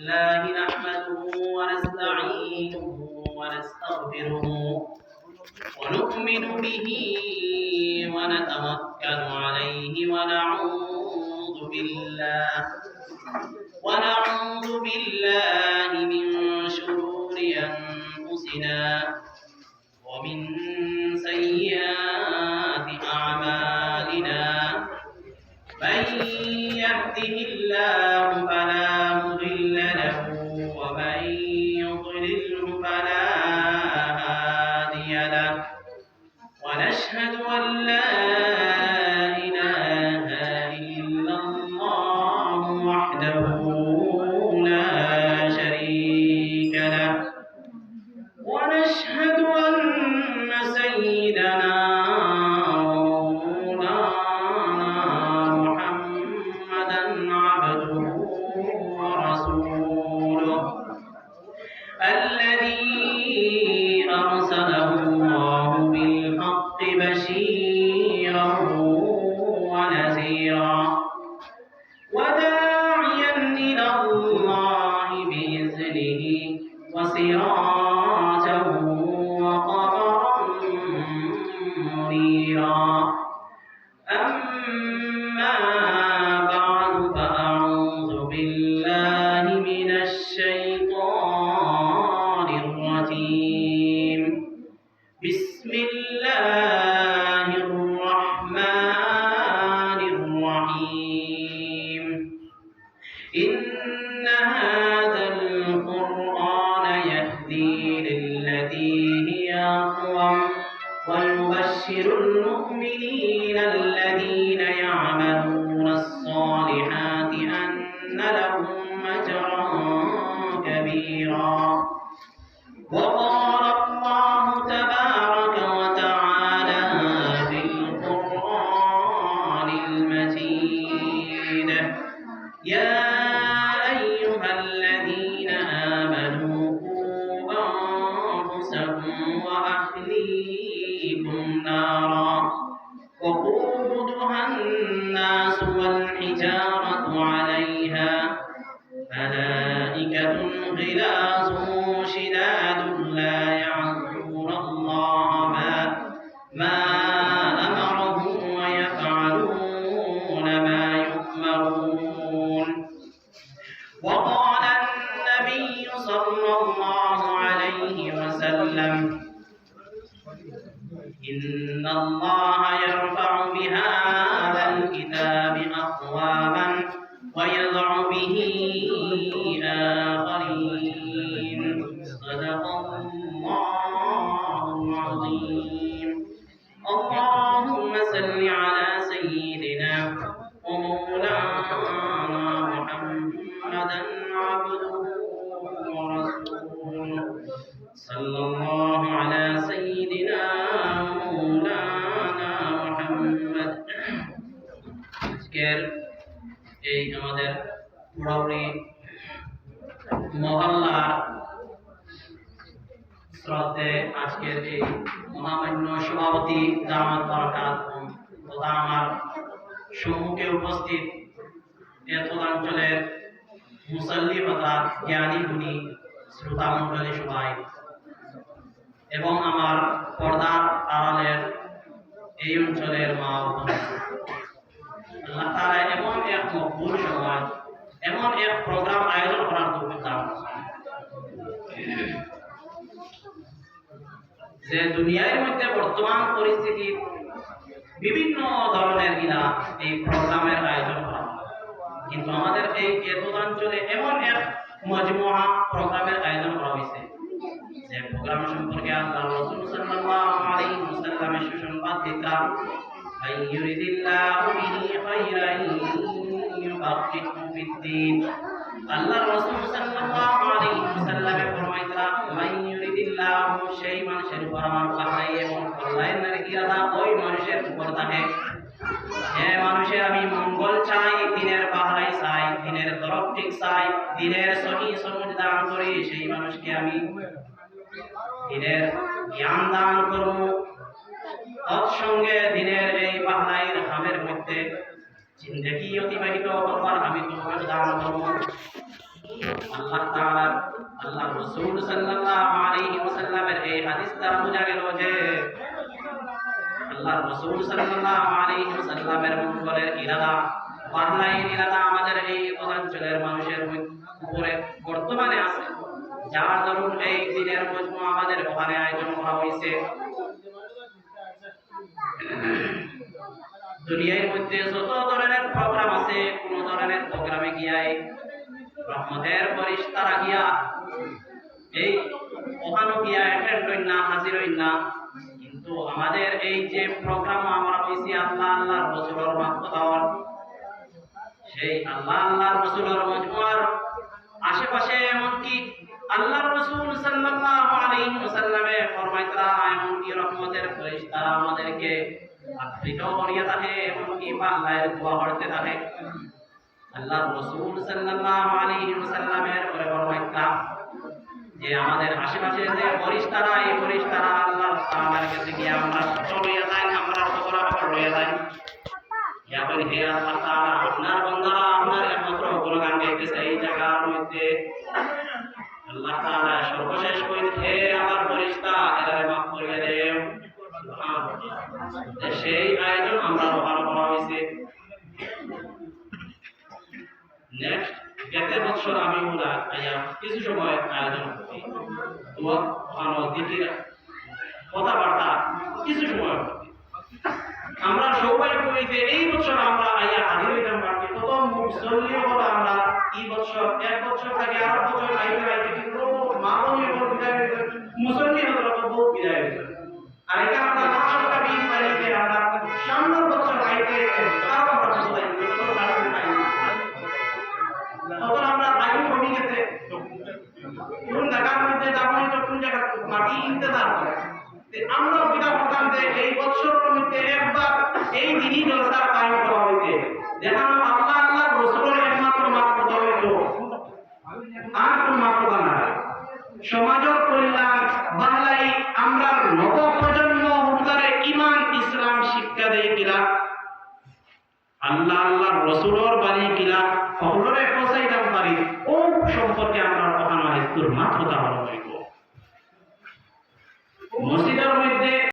الله نحمده ونستعينه ونستغفره ونؤمن به ونتوكل عليه ونعوذ بالله من شرور أنفسنا ومن سيئات أعمالنا من يهده الله فلا مضل له ومن يضلله فلا هادي له ونشهد أن لا إله إلا الله وحده لا شريك له ونشهد أن سيدنا ومولانا محمدا عبده ورسوله الذي أرسله الله بالحق بشيرا ونذيرا وداعيا إلى الله بإذنه وسراجا وقمرا منيرا أما بعد فأعوذ بالله من الشيطان الرجيم بسم الله الرحمن الرحيم إن هذا القرآن يهدي للتي هي أقوم ويبشر المؤمنين الذين يعملون الصالحات أن لهم أجرا كبيرا وقال الله تبارك وتعالى في القرآن المجيد يا أيها الذين آمنوا قوا أنفسكم وأهليكم نارا وقودها الناس والحجارة عليها ملائكة غلاظ شداد لا يعصون الله ما أمرهم ويفعلون ما يؤمرون وقال النبي صلى الله عليه وسلم إن الله يرفع بهذا الكتاب أقواما ويضع به آخرين صدق الله العظيم اللهم صل على سيدنا ومولانا محمدا عبده ورسوله صلى الله على سيدنا مولانا محمد এই আমাদের পুরাউরি মহল্লার শ্রদ্ধে আজকের এই মহামান্য সভাপতি জামাত বরকাত তথা আমার সম্মুখে উপস্থিত এ অঞ্চলের মুসল্লি তথা জ্ঞানী গুণী শ্রোতা মণ্ডলী সবাই এবং আমার পর্দার আড়ালের এই অঞ্চলের মা আল্লাহ তাআলা এমন এক মকবুল সময় এমন এক প্রোগ্রাম আয়োজন করার তৌফিক দান যে দুনিয়ার মধ্যে বর্তমান পরিস্থিতি বিভিন্ন ধরনের এই প্রোগ্রামের আয়োজন করা কিন্তু আমাদের এই অঞ্চলে এমন এক মজমুআ প্রোগ্রামের আয়োজন করা হয়েছে যে প্রোগ্রাম সম্পর্কে আল্লাহর রাসূল সাল্লাল্লাহু আলাইহি ওয়াসাল্লামের সুসংবাদ দিলেন من يرد الله به خيرا يفقهه في الدين الله الرسول صلى الله عليه وسلم ফরমাইতরা من يرد الله شيئا شرفا الله এবং আল্লাহর ইরাদা ওই মানুষের উপর থাকে যে মানুষের আমি মঙ্গল চাই দিনের পাহাড়াই চাই দিনের তরফ চাই দিনের সহি সমুজ দান করি সেই মানুষকে আমি দিনের জ্ঞান দান করব তৎসঙ্গে দিনের এই পাহাড়াইয়ের হামের মধ্যে জিন্দেগি অতিবাহিত করবার আমি তৌফিক দান করব আল্লাহ তাআলা আল্লাহ রাসূল সাল্লাল্লাহু আলাইহি ওয়াসাল্লামের এই হাদিস দ্বারা বোঝা গেল যে আল্লাহ রাসূল সাল্লাল্লাহু আলাইহি ওয়াসাল্লামের মঙ্গলের ইরাদা বাহলাইন ইরাদা আমাদের এই অঞ্চলের মানুষের উপরে বর্তমানে আছে, যার দরুন এই দিনের মজমা আমাদের ওখানে আয়োজন করা হয়েছে। দুনিয়ার মধ্যে যত ধরনের প্রোগ্রাম আছে, কোন ধরনের প্রোগ্রামে গিয়াই রহমতের ফেরেশতারা গিয়া এই ওখানে গিয়া অ্যাটেন্ড হইন না, হাজির হইন না, কিন্তু আমাদের এই যে প্রোগ্রাম আমরা হইছি আল্লাহ আল্লাহর রাসূলের মাধ্যমে, সেই আল্লাহ আল্লাহর রাসূলের মজমার আশেপাশে এমনকি আল্লাহর রাসূল সাল্লাল্লাহু আলাইহি ওয়াসাল্লামে ফরমাইতরা এমনকি রহমতের ফেরেশতারা আমাদেরকে আবৃত করিয়া থাকে, এমনকি বাংলায় দোয়া করতে থাকে। আল্লাহর রাসূল সাল্লাল্লাহু আলাইহি ওয়াসাল্লামের পরে ফরমাইতরা যে আমাদের আশেপাশে যে ফেরেশতারা, এই ফেরেশতারা আল্লাহ তাআলার কাছে গিয়ে আমরা চলিয়া যাই, আমরা খবরাখবর লইয়া যাই, ইয়া বলি হে আল্লাহ তাআলা, আপনার বান্দারা আপনার একমাত্র গুণগান গাইতেছে এই জায়গার মধ্যে। আল্লাহ তাআলা সর্বশেষ কইতে হে আমার ফেরেশতা এরারে মাফ করিয়া দেও। সুবহানাল্লাহ। সেই আয়োজন আমরা রোহান করা হয়েছে। নেক্সট গেতে বছর আমি ওরা কিছু সময় আয়োজন করি, দোয়া ওখানে দিদিরা কথাবার্তা কিছু সময় করি। আমরা সবাই কইতে এই বছর আমরা আইয়া হাজির হইতাম পারছি, প্রথম মুসল্লি হলো আমরা এই বছর এক বছর থেকে আর বছর আইতে আইতে কিন্তু মামুনি হলো বিদায় হইতে, মুসল্লি হলো তো বহু বিদায় হইতে। আর এটা আমরা লাখটা বিশ তারিখে আমরা সামনের বছর আইতে আরো আমরা বুঝাই তখন আমরা আয়ু কমে গেছে, কোন জায়গার মধ্যে দাবনি তো কোন জায়গা মাটি ইন্তজার করে। আমরা বিটা করতাম যে এই বছরের মধ্যে একবার এই দিনই জলসার আয়োজন করা হইতে, যেখানে আল্লাহ আল্লাহ রাসূলের একমাত্র মাত্রতা হইল, আর কোন মাত্রতা না। সমাজের কল্যাণ বাংলায় আমরা নব প্রজন্ম উত্তরে ইমান ইসলাম শিক্ষা দেই কিনা, আল্লাহ আল্লাহ রাসূলের বাণী কিনা সকলরে পৌঁছাইতাম পারি, ও সম্পর্কে আমরা ওখানে মাত্রতা হলো মসজিদের মধ্যে